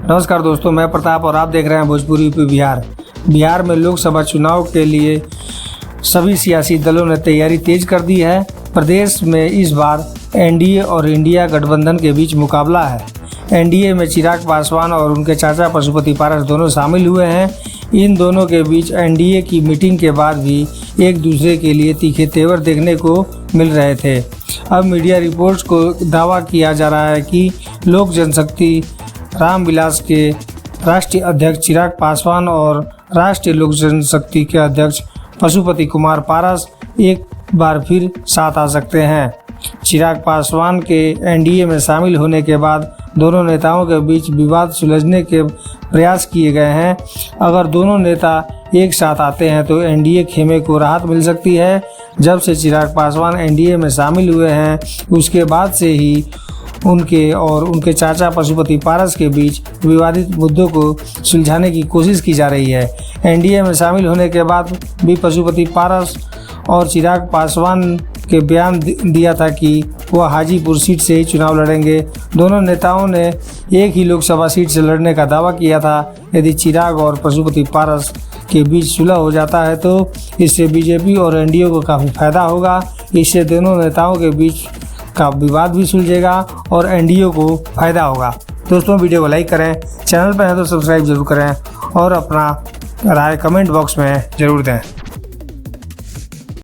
नमस्कार दोस्तों, मैं प्रताप और आप देख रहे हैं भोजपुरी यूपी बिहार। बिहार में लोकसभा चुनाव के लिए सभी सियासी दलों ने तैयारी तेज कर दी है। प्रदेश में इस बार एनडीए और इंडिया गठबंधन के बीच मुकाबला है। एनडीए में चिराग पासवान और उनके चाचा पशुपति पारस दोनों शामिल हुए हैं। इन दोनों के बीच एनडीए की मीटिंग के बाद भी एक दूसरे के लिए तीखे तेवर देखने को मिल रहे थे। अब मीडिया रिपोर्ट्स को दावा किया जा रहा है कि लोक जनशक्ति रामविलास के राष्ट्रीय अध्यक्ष चिराग पासवान और राष्ट्रीय लोक जनशक्ति के अध्यक्ष पशुपति कुमार पारस एक बार फिर साथ आ सकते हैं। चिराग पासवान के एनडीए में शामिल होने के बाद दोनों नेताओं के बीच विवाद सुलझने के प्रयास किए गए हैं। अगर दोनों नेता एक साथ आते हैं तो एनडीए खेमे को राहत मिल सकती है। जब से चिराग पासवान एनडीए में शामिल हुए हैं उसके बाद से ही उनके और उनके चाचा पशुपति पारस के बीच विवादित मुद्दों को सुलझाने की कोशिश की जा रही है। एनडीए में शामिल होने के बाद भी पशुपति पारस और चिराग पासवान के बयान दिया था कि वह हाजीपुर सीट से ही चुनाव लड़ेंगे। दोनों नेताओं ने एक ही लोकसभा सीट से लड़ने का दावा किया था। यदि चिराग और पशुपति पारस के बीच सुलह हो जाता है तो इससे बीजेपी और एनडीए को काफ़ी फायदा होगा। इससे दोनों नेताओं के बीच का विवाद भी सुलझेगा और एनडीए को फायदा होगा। दोस्तों, वीडियो को लाइक करें, चैनल पर हैं तो सब्सक्राइब जरूर करें और अपना राय कमेंट बॉक्स में ज़रूर दें।